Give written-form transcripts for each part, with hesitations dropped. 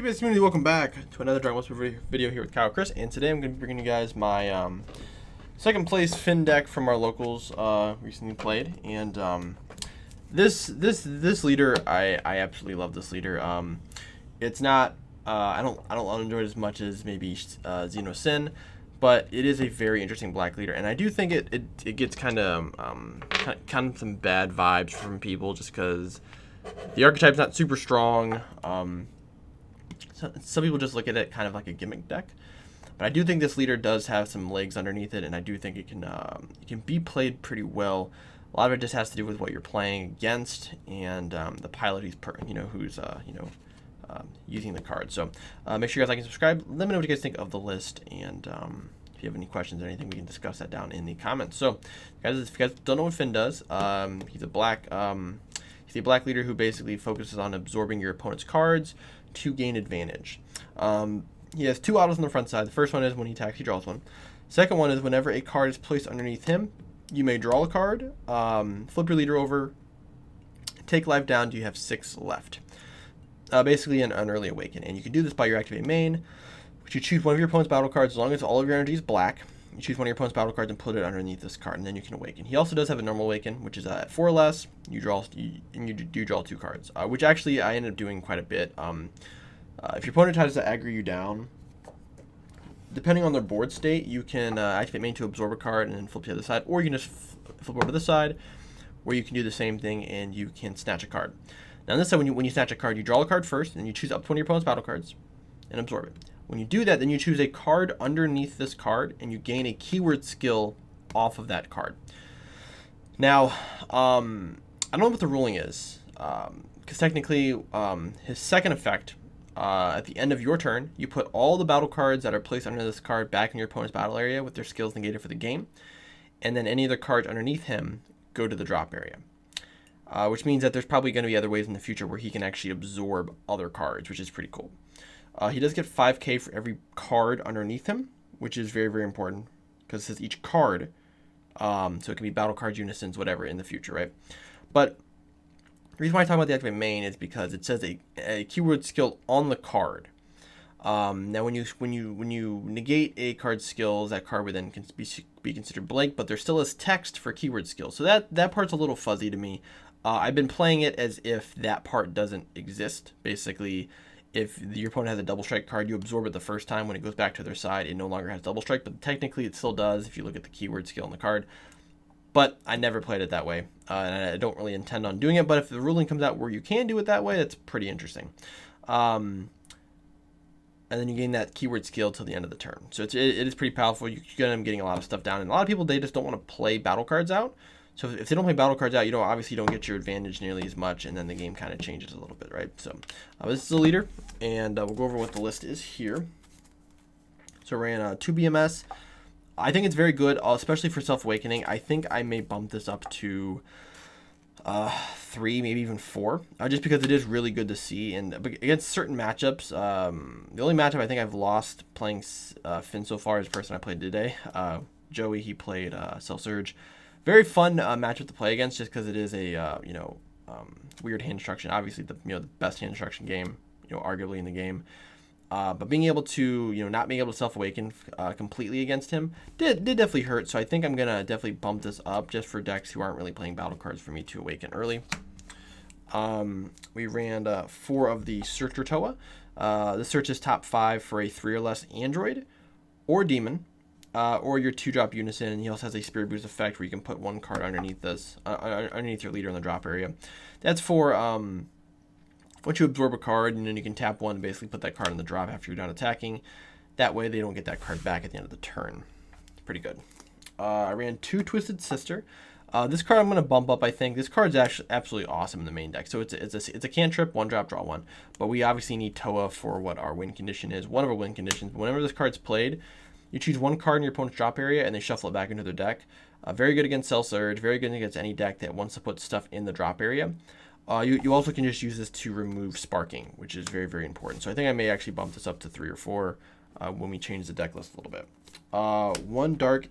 DBS community, welcome back to another Dragon Ball video here with Kyle Chris, and today I'm going to be bringing you guys my second place Finn deck from our locals recently played, and this leader I absolutely love this leader. It's not I don't enjoy it as much as maybe Xeno Sin, but it is a very interesting black leader, and I do think it gets kind of some bad vibes from people just because the archetype's not super strong. Some people just look at it kind of like a gimmick deck, but I do think this leader does have some legs underneath it, and I do think it can be played pretty well. A lot of it just has to do with what you're playing against and the pilot who's using the card. So make sure you guys like and subscribe. Let me know what you guys think of the list, and if you have any questions or anything, we can discuss that down in the comments. So guys, if you guys don't know what Finn does, he's a black leader who basically focuses on absorbing your opponent's cards to gain advantage. He has two autos on the front side. The first one is when he attacks, he draws one. Second one is whenever a card is placed underneath him, you may draw a card, flip your leader over, take life down till you have 6 left. Basically an early awaken. And you can do this by your activate main, which you choose one of your opponent's battle cards as long as all of your energy is black. You choose one of your opponent's battle cards and put it underneath this card, and then you can awaken. He also does have a normal awaken, which is at 4 or less. You draw 2 cards, which actually I ended up doing quite a bit. If your opponent tries to aggro you down, depending on their board state, you can activate main to absorb a card and then flip to the other side, or you can just flip over to this side, where you can do the same thing and you can snatch a card. Now on this side, when you snatch a card, you draw a card first, and you choose up to one of your opponent's battle cards and absorb it. When you do that, then you choose a card underneath this card, and you gain a keyword skill off of that card. Now, I don't know what the ruling is, because technically, his second effect, at the end of your turn, you put all the battle cards that are placed under this card back in your opponent's battle area with their skills negated for the game, and then any other cards underneath him go to the drop area. Which means that there's probably going to be other ways in the future where he can actually absorb other cards, which is pretty cool. He does get 5k for every card underneath him, which is very, very important because it says each card. So it can be battle cards, Unisons, whatever in the future, right? But the reason why I talk about the activate main is because it says a keyword skill on the card. Now, when you negate a card's skills, that card would then be considered blank, but there still is text for keyword skills. So that part's a little fuzzy to me. I've been playing it as if that part doesn't exist. Basically, if your opponent has a double strike card, you absorb it the first time. When it goes back to their side, it no longer has double strike, but technically it still does if you look at the keyword skill on the card. But I never played it that way, and I don't really intend on doing it. But if the ruling comes out where you can do it that way, that's pretty interesting. And then you gain that keyword skill till the end of the turn. So it is pretty powerful. You can end up getting a lot of stuff down. And a lot of people, they just don't want to play battle cards out. So if they don't play battle cards out, you obviously don't get your advantage nearly as much, and then the game kind of changes a little bit, right? So this is the leader, and we'll go over what the list is here. So I ran 2 BMS. I think it's very good, especially for Self-Awakening. I think I may bump this up to 3, maybe even 4, just because it is really good to see. And against certain matchups, the only matchup I think I've lost playing Finn so far is the person I played today. Joey, he played Self-Surge. Very fun matchup to play against, just because it is a weird hand destruction. Obviously, the best hand destruction game, arguably in the game. But being able to not being able to self-awaken completely against him did definitely hurt. So I think I'm gonna definitely bump this up just for decks who aren't really playing battle cards for me to awaken early. We ran 4 of the Searcher Toa. This search is top 5 for a 3 or less android or demon. Or your 2-drop Unison, and he also has a Spirit Boost effect where you can put 1 card underneath this, underneath your leader in the drop area. That's for once you absorb a card, and then you can tap 1 and basically put that card in the drop after you're done attacking. That way they don't get that card back at the end of the turn. It's pretty good. I ran 2 Twisted Sister. This card I'm going to bump up, I think. This card's actually absolutely awesome in the main deck. So it's a cantrip, 1-drop, draw 1. But we obviously need Toa for what our win condition is. One of our win conditions. Whenever this card's played, you choose 1 card in your opponent's drop area, and they shuffle it back into their deck. Very good against Cell Surge. Very good against any deck that wants to put stuff in the drop area. You also can just use this to remove Sparking, which is very, very important. So I think I may actually bump this up to 3 or 4 when we change the deck list a little bit. 1 Dark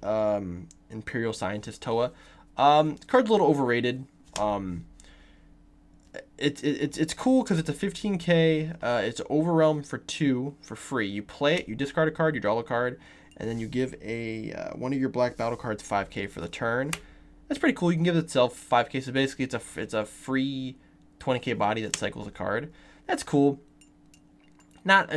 Imperial Scientist Toa. Card's a little overrated. it's cool because it's a 15k. It's Overwhelm for 2 for free. You play it, you discard a card, you draw a card, and then you give a one of your black battle cards 5k for the turn. That's pretty cool. You can give itself 5k. So basically, it's a free 20k body that cycles a card. That's cool. Not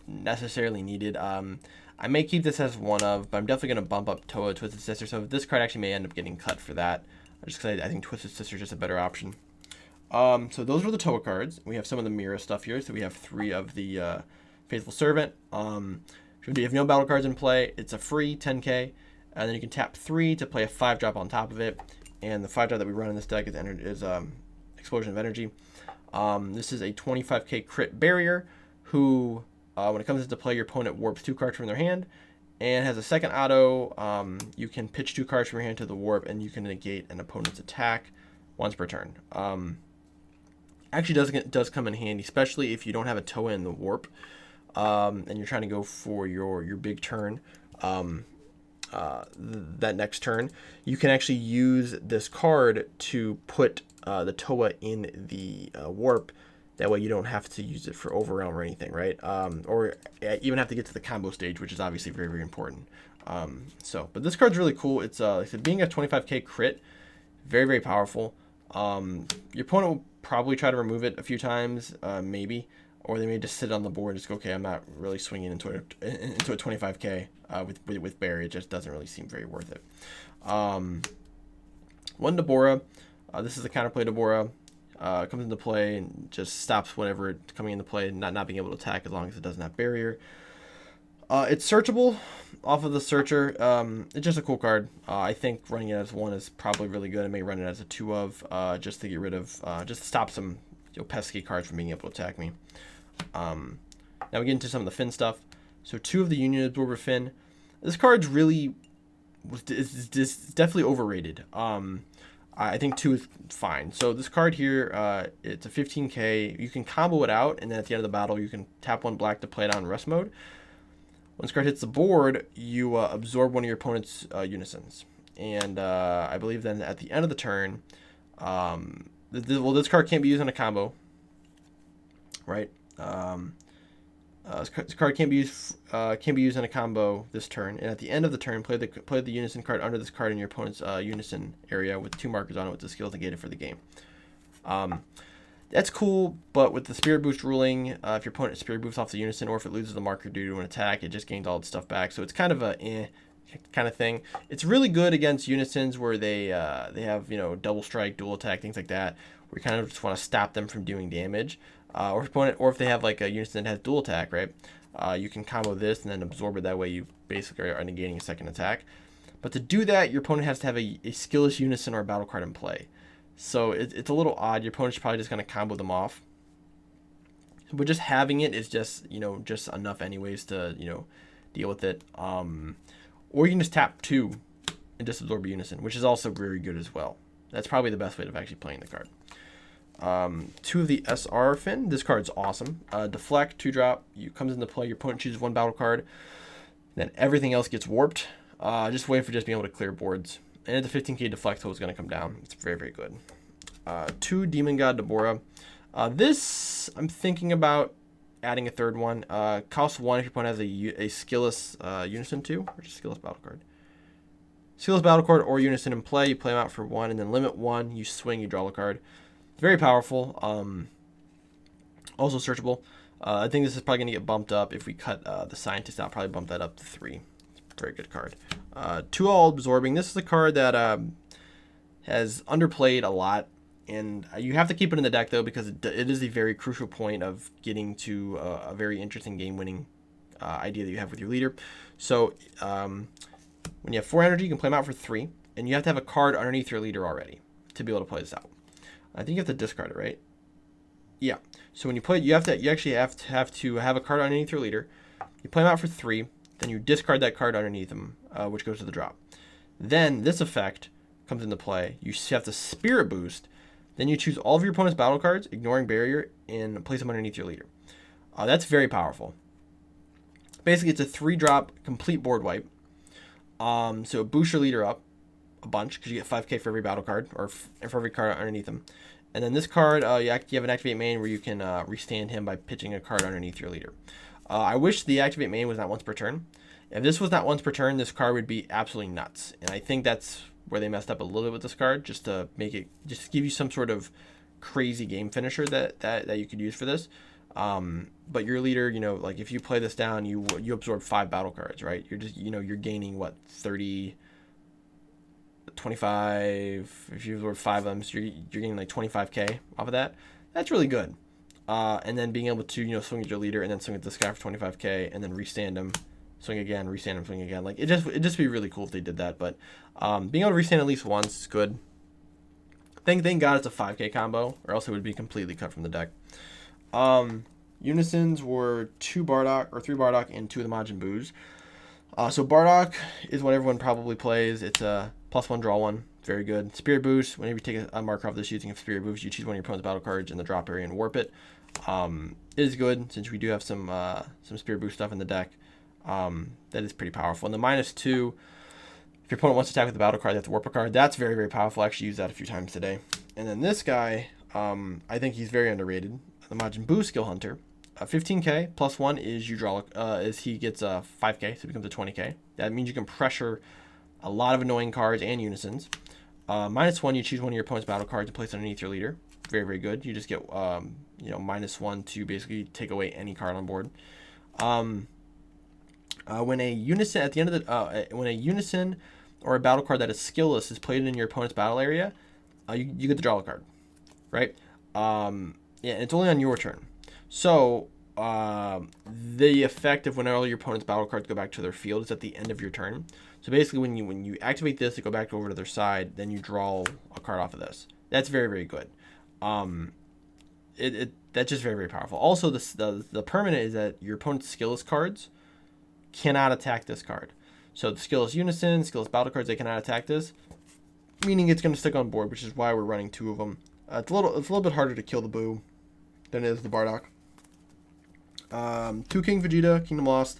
necessarily needed. I may keep this as one of, but I'm definitely going to bump up Toa Twisted Sister. So this card actually may end up getting cut for that, just because I think Twisted Sister is just a better option. So those were the Toa cards. We have some of the Mira stuff here. So we have 3 of the Faithful Servant. If you have no battle cards in play, it's a free 10k. And then you can tap 3 to play a 5-drop on top of it. And the 5-drop that we run in this deck is Explosion of Energy. This is a 25k crit barrier who, when it comes into play, your opponent warps 2 cards from their hand. And has a second auto. You can pitch 2 cards from your hand to the warp, and you can negate an opponent's attack once per turn. Actually does come in handy, especially if you don't have a Toa in the warp. And you're trying to go for your big turn. That next turn, you can actually use this card to put the Toa in the warp. That way you don't have to use it for Overwhelm or anything, right? Or even have to get to the combo stage, which is obviously very, very important. But this card's really cool. It's like I said, being a 25k crit, very, very powerful. Your opponent will probably try to remove it a few times, maybe. Or they may just sit on the board and just go, okay, I'm not really swinging into a 25k with Barry. It just doesn't really seem very worth it. One Deborah. This is the counterplay Deborah. Comes into play and just stops whatever coming into play, not being able to attack as long as it doesn't have barrier. It's searchable off of the searcher. It's just a cool card. I think running it as 1 is probably really good. I may run it as a 2 of just to get rid of, just to stop some pesky cards from being able to attack me. Now we get into some of the Finn stuff. So 2 of the Union Absorber Finn. This card's really is definitely overrated. I think 2 is fine. So this card here, it's a 15k. You can combo it out, and then at the end of the battle, you can tap 1 black to play it on rest mode. When this card hits the board, you absorb one of your opponent's Unisons. And I believe then at the end of the turn, this card can't be used in a combo, right? This card can't be used in a combo this turn, and at the end of the turn, play the Unison card under this card in your opponent's Unison area with 2 markers on it with the skills negated for the game. That's cool, but with the Spirit Boost ruling, if your opponent Spirit Boosts off the Unison, or if it loses the marker due to an attack, it just gains all its stuff back. So it's kind of a kind of thing. It's really good against Unisons where they have double strike, dual attack, things like that, where you kind of just want to stop them from doing damage. Or if they have like a Unison that has dual attack, right? You can combo this and then absorb it. That way you basically are negating a second attack. But to do that, your opponent has to have a skillless Unison or a battle card in play. So it's a little odd. Your opponent's probably just going to combo them off. But just having it is just enough anyways to deal with it. Or you can just tap 2 and just absorb a Unison, which is also very good as well. That's probably the best way of actually playing the card. 2 of the SR Finn. This card's awesome. Deflect, 2-drop. Comes into play. Your opponent chooses 1 battle card. Then everything else gets warped. Just wait for just being able to clear boards. And at the 15k deflect total is going to come down. It's very, very good. 2 Demon God Deborah. This I'm thinking about adding a 3rd one. Costs 1 if your opponent has a skillless Unison 2, or just skillless battle card. Skillless battle card or Unison in play. You play them out for 1, and then limit 1. You swing. You draw a card. Very powerful. Also searchable. I think this is probably going to get bumped up if we cut the Scientist out. Probably bump that up to 3. It's a very good card. 2 All Absorbing. This is a card that has underplayed a lot, and you have to keep it in the deck though, because it is a very crucial point of getting to a very interesting game-winning idea that you have with your leader. So when you have 4 energy, you can play them out for 3, and you have to have a card underneath your leader already to be able to play this out. I think you have to discard it, right? Yeah. So when you play, you actually have to have a card underneath your leader. You play them out for 3, then you discard that card underneath them, which goes to the drop. Then this effect comes into play. You have to Spirit Boost. Then you choose all of your opponent's battle cards, ignoring barrier, and place them underneath your leader. That's very powerful. Basically, it's a 3-drop complete board wipe. So it boosts your leader up. a bunch because you get 5k for every battle card, or for every card underneath him. And then this card, you have an activate main where you can restand him by pitching a card underneath your leader. I wish the activate main was not once per turn. If this was not once per turn, this card would be absolutely nuts. And I think that's where they messed up a little bit with this card, just to give you some sort of crazy game finisher that you could use for this. But your leader, like if you play this down, you absorb 5 battle cards, right? You're just, you're gaining what, 30, 25. If you absorb 5 of them, so you're getting like 25k off of that. That's really good. And then being able to, swing at your leader and then swing at this guy for 25k and then restand him, swing again, restand him, swing again. Like it'd just be really cool if they did that. But being able to restand at least once is good. Thank God it's a 5k combo, or else it would be completely cut from the deck. Unisons were 3 Bardock and 2 of the Majin Boos. So Bardock is what everyone probably plays. It's a +1 draw 1. Very good. Spirit Boost. Whenever you take a marker off this using a Spirit Boost, you choose one of your opponent's battle cards in the drop area and warp it. It is good since we do have some Spirit Boost stuff in the deck. That is pretty powerful. And the -2, if your opponent wants to attack with a battle card, they have to warp a card. That's very, very powerful. I actually used that a few times today. And then this guy, I think he's very underrated. The Majin Buu Skill Hunter. 15k +1 is you draw. He gets 5k, so it becomes a 20k. That means you can pressure a lot of annoying cards and Unisons. -1, you choose one of your opponent's battle cards and place it underneath your leader. Very, very good. You just get -1 to basically take away any card on board. When a Unison at the end of the when a Unison or a battle card that is skillless is played in your opponent's battle area, you get to draw a card, right? Yeah, it's only on your turn. So the effect of when all your opponent's battle cards go back to their field is at the end of your turn. So basically, when you activate this to go back over to their side, then you draw a card off of this. That's very, very good. That's just very, very powerful. Also, the permanent is that your opponent's skillless cards cannot attack this card. So the skillless Unison, skillless battle cards, they cannot attack this, meaning it's going to stick on board, which is why we're running 2 of them. It's a little bit harder to kill the Buu than it is the Bardock. 2 King Vegeta, Kingdom Lost.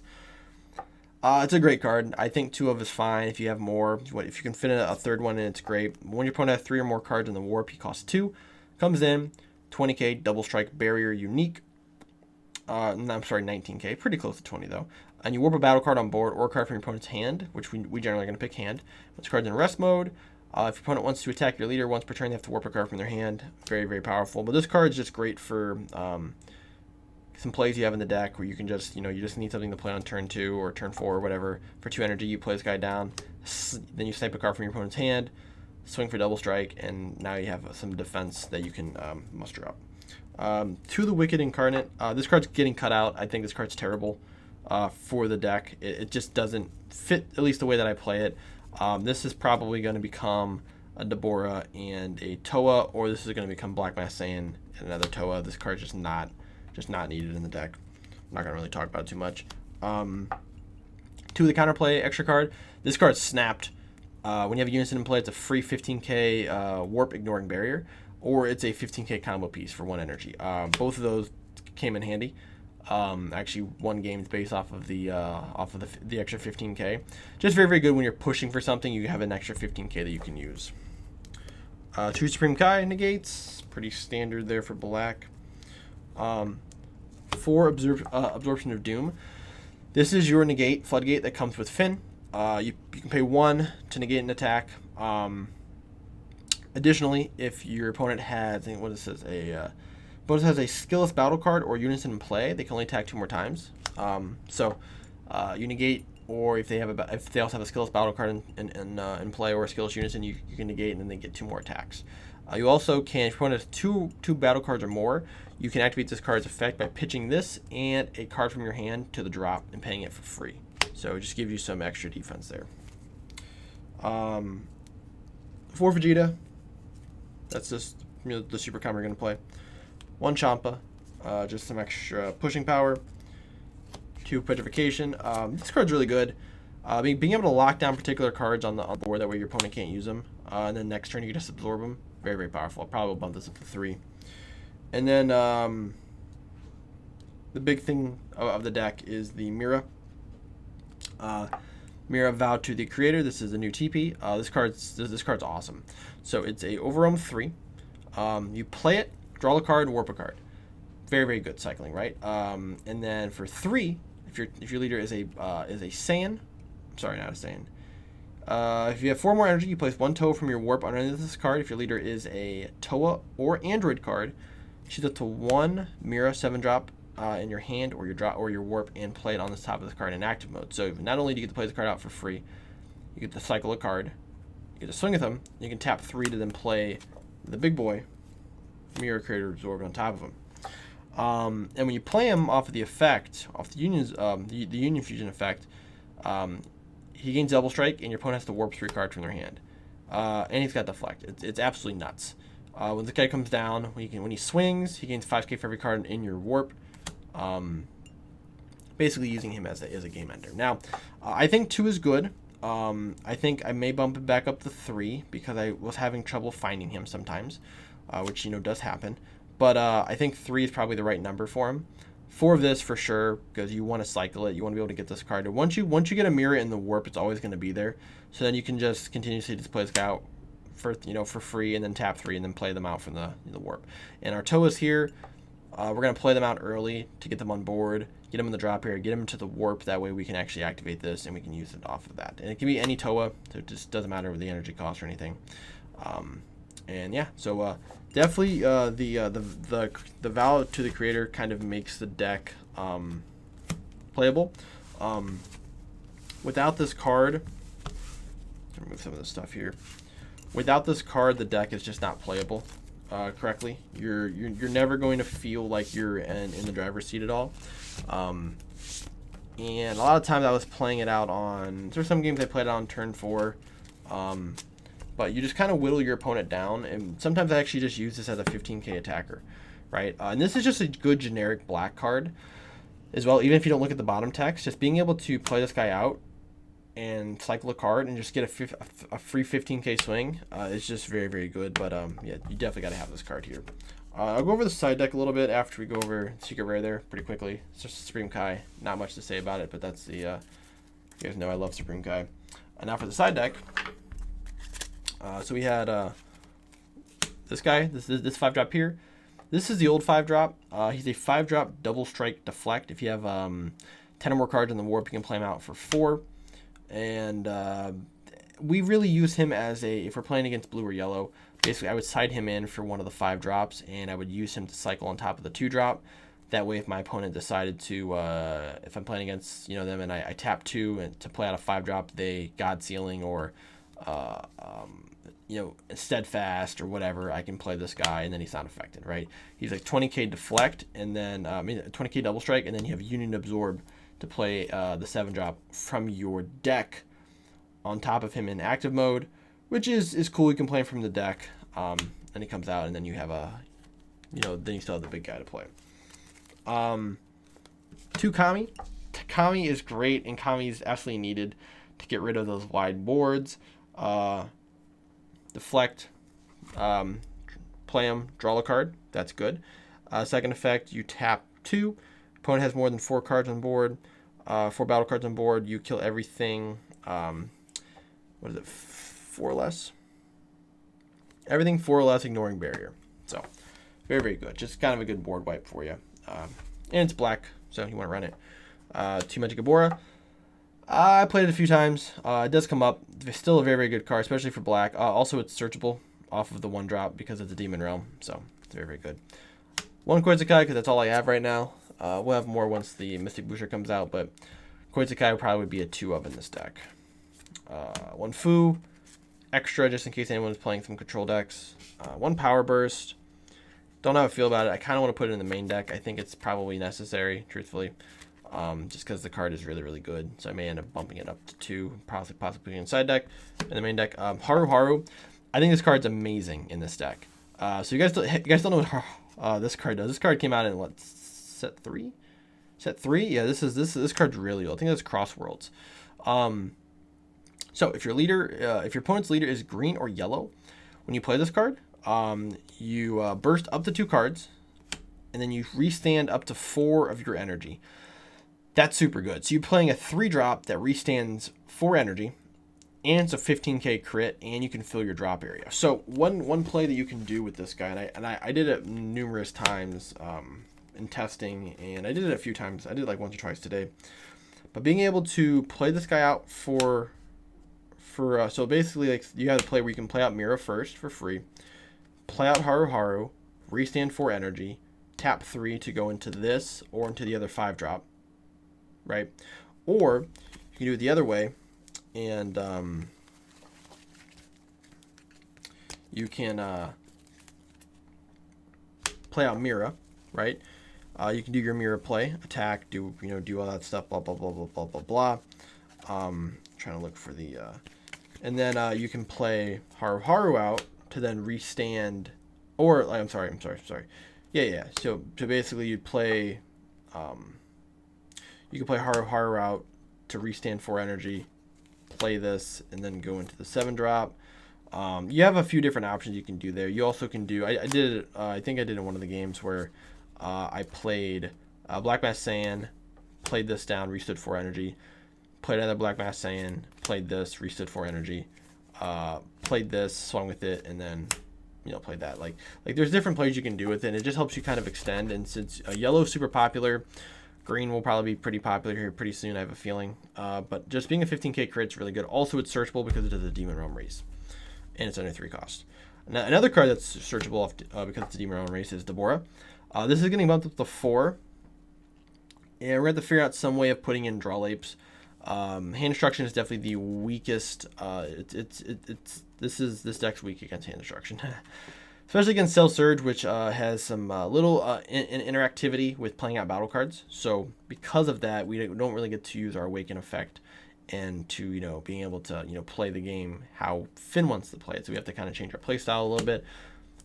It's a great card. I think 2 of is fine. If you have more, if you can fit a 3rd one in, it's great. When your opponent has 3 or more cards in the warp, he costs 2. Comes in 20k, double strike, barrier, unique. I'm sorry, 19k, pretty close to 20 though. And you warp a battle card on board or a card from your opponent's hand, which we generally are going to pick hand. This card's in rest mode. If your opponent wants to attack your leader once per turn, they have to warp a card from their hand. Very, very powerful. But this card is just great for some plays you have in the deck where you can just, you just need something to play on turn 2 or turn 4 or whatever. For 2 energy, you play this guy down. Then you snipe a card from your opponent's hand, swing for double strike, and now you have some defense that you can muster up. 2 the Wicked Incarnate. This card's getting cut out. I think this card's terrible for the deck. It just doesn't fit, at least the way that I play it. This is probably going to become a Deborah and a Toa, or this is going to become Black Mass Saiyan and another Toa. This card's just not needed in the deck. I'm not going to really talk about it too much. 2 the Counterplay extra card. This card's snapped. When you have a Unison in play, it's a free 15k warp ignoring barrier, or it's a 15k combo piece for 1 energy. Both of those came in handy. Actually, 1 game is based off of the extra 15k. Just very, very good when you're pushing for something. You have an extra 15k that you can use. 2 Supreme Kai negates, pretty standard there for black. 4 Absorption of Doom. This is your negate floodgate that comes with Finn. You can pay 1 to negate an attack. Additionally, if your opponent has, I think what it says, opponent has a skillless battle card or Unison in play, they can only attack 2 more times. You negate, or if they also have a skillless battle card in play or a skillless Unison, you can negate and then they get 2 more attacks. You also can, if your opponent has two battle cards or more, you can activate this card's effect by pitching this and a card from your hand to the drop and paying it for free. So it just gives you some extra defense there. 4 Vegeta. That's just the super combo you're going to play. 1 Champa. Just some extra pushing power. 2 Petrification. This card's really good. Being able to lock down particular cards on the board, that way your opponent can't use them. And then next turn you can just absorb them. Very, very powerful. I'll probably bump this up to 3. And then the big thing of the deck is the Mira. Mira, Vow to the Creator. This is a new TP. This card's awesome. So it's a Overwhelm 3. You play it, draw a card, warp a card. Very, very good cycling, right? And then for 3, if your leader is a Saiyan, sorry, not a Saiyan. If you have 4 more energy, you place 1 Toa from your warp underneath this card. If your leader is a Toa or Android card, choose up to 1 Mira 7-drop in your hand or your warp and play it on the top of the card in active mode. So not only do you get to play the card out for free, you get to cycle a card, you get to swing with them, you can tap 3 to then play the big boy, Mirror Creator Absorb on top of them. And when you play him off of the effect, off the Union Fusion effect, he gains double strike, and your opponent has to warp 3 cards from their hand. And he's got deflect. It's absolutely nuts. When this guy comes down, when he swings, he gains 5k for every card in your warp. Basically using him as a game ender. Now, I think 2 is good. I think I may bump it back up to 3 because I was having trouble finding him sometimes, which does happen. But I think 3 is probably the right number for him. 4 of this for sure, because you want to cycle it. You want to be able to get this card. And once you get a Mira in the warp, it's always going to be there. So then you can just continuously display this guy out for free, and then tap 3 and then play them out from the warp. And our Toas here, we're going to play them out early to get them on board, get them in the drop area, get them into the warp. That way we can actually activate this and we can use it off of that. And it can be any Toa, so it just doesn't matter with the energy cost or anything. And yeah, so definitely the Vow to the Creator kind of makes the deck playable. Without this card, remove some of this stuff here. Without this card, the deck is just not playable correctly. You're never going to feel like you're in the driver's seat at all. And a lot of times I was playing it out on. There's some games I played it on turn 4. But you just kind of whittle your opponent down, and sometimes I actually just use this as a 15k attacker, right? And this is just a good generic black card as well, even if you don't look at the bottom text. Just being able to play this guy out and cycle a card and just get a free 15k swing is just very, very good. But yeah, you definitely got to have this card here. I'll go over the side deck a little bit after we go over Secret Rare there pretty quickly. It's just Supreme Kai. Not much to say about it, but that's the... you guys know I love Supreme Kai. Now for the side deck... so we had this guy, this 5-drop here. This is the old 5-drop. He's a 5-drop double strike deflect. If you have 10 or more cards in the warp, you can play him out for 4. And we really use him as if we're playing against blue or yellow, basically I would side him in for one of the 5-drops, and I would use him to cycle on top of the 2-drop. That way, if my opponent decided to, if I'm playing against them and I tap 2 and to play out a 5-drop, they God Sealing or Steadfast or whatever, I can play this guy and then he's not affected, right? He's like 20k deflect and then 20k double strike, and then you have Union Absorb to play the 7-drop from your deck on top of him in active mode, which is cool. You can play him from the deck, and he comes out, and then you have then you still have the big guy to play. 2 Kami. Kami is great, and Kami is absolutely needed to get rid of those wide boards. Deflect, play him, draw a card. That's good. Second effect, you tap 2. Opponent has more than 4 cards on board, 4 battle cards on board. You kill everything. What is it? 4 or less. Everything 4 or less, ignoring barrier. So very, very good. Just kind of a good board wipe for you. And it's black, so you want to run it. 2 Magic Gabora. I played it a few times. It does come up. It's still a very, very good card, especially for black. Also, it's searchable off of the 1-drop because it's a Demon Realm, so it's very, very good. 1 Koizukai, because that's all I have right now. We'll have more once the Mystic Booster comes out, but Koizukai would probably be a 2-of in this deck. 1 Fu, extra just in case anyone's playing some control decks. 1 Power Burst. Don't know how I feel about it. I kind of want to put it in the main deck. I think it's probably necessary, truthfully. Just because the card is really, really good. So I may end up bumping it up to 2, possibly in side deck. In the main deck, Haru. I think this card's amazing in this deck. So you guys don't know what this card does. This card came out in what, set 3? Set 3? Yeah, this card's really old. I think that's Cross Worlds. So if your opponent's leader is green or yellow, when you play this card, you burst up to 2 cards, and then you restand up to 4 of your energy. That's super good. So you're playing a 3-drop that restands 4 energy, and it's a 15k crit, and you can fill your drop area. So one play that you can do with this guy, and I did it numerous times in testing, and I did it a few times. I did it like once or twice today. But being able to play this guy out for so basically, like, you have a play where you can play out Mira first for free, play out Haru Haru, restand 4 energy, tap 3 to go into this or into the other 5-drop, right? Or you can do it the other way, and you can play out Mira, right? You can do your Mira play, attack, do all that stuff, blah blah blah blah blah blah blah. Trying to look for the, and then you can play Haru Haru out to then restand, or I'm sorry. Yeah. So basically you'd play, you can play Haru Haru out to restand 4 energy, play this, and then go into the 7-drop. You have a few different options you can do there. You also can do, I did it, I think I did in one of the games where I played Black Mass Saiyan, played this down, restood 4 energy, played another Black Mass Saiyan, played this, restood 4 energy, played this, swung with it, and then played that. Like there's different plays you can do with it, and it just helps you kind of extend. And since yellow is super popular, green will probably be pretty popular here pretty soon, I have a feeling. But just being a 15k crit is really good. Also, it's searchable because it does a Demon Realm race, and it's under 3 cost. Now, another card that's searchable because it's a Demon Realm race is Deborah. This is getting bumped up to 4, and we're going to have to figure out some way of putting in draw lapes. Hand destruction is definitely the weakest. This deck's weak against hand destruction, especially against Cell Surge, which has some little interactivity with playing out battle cards. So because of that, we don't really get to use our Awaken effect and to being able to play the game how Finn wants to play it. So we have to kind of change our play style a little bit.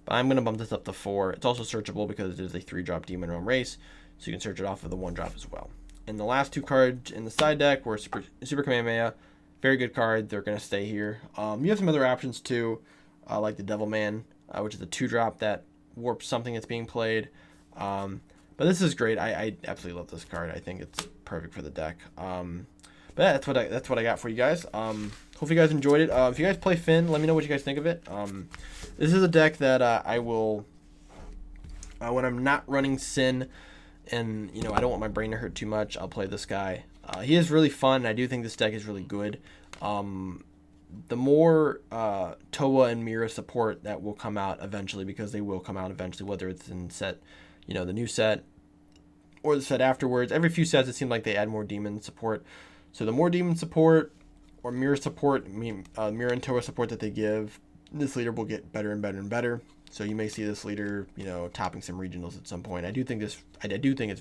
But I'm going to bump this up to 4. It's also searchable because it is a 3-drop Demon Realm race, so you can search it off of the 1-drop as well. And the last 2 cards in the side deck were Super Kamehameha. Very good card. They're going to stay here. You have some other options too, like the Devil Man, which is a 2-drop that warps something that's being played. But this is great. I absolutely love this card. I think it's perfect for the deck. But yeah, that's what I got for you guys. Hope you guys enjoyed it. If you guys play Finn, let me know what you guys think of it. This is a deck that I will, when I'm not running Sin, and I don't want my brain to hurt too much, I'll play this guy. He is really fun, and I do think this deck is really good. The more Toa and Mira support that will come out eventually, because they will come out eventually, whether it's in set, the new set, or the set afterwards. Every few sets, it seems like they add more demon support. So the more demon support or Mira support, Mira and Toa support that they give, this leader will get better and better and better. So you may see this leader, topping some regionals at some point. I do think it's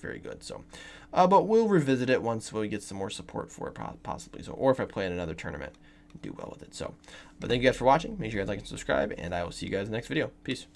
very good. So, but we'll revisit it once we get some more support for it, possibly. So, or if I play in another tournament, do well with it. So, but thank you guys for watching. Make sure you guys like and subscribe, and I will see you guys in the next video. Peace.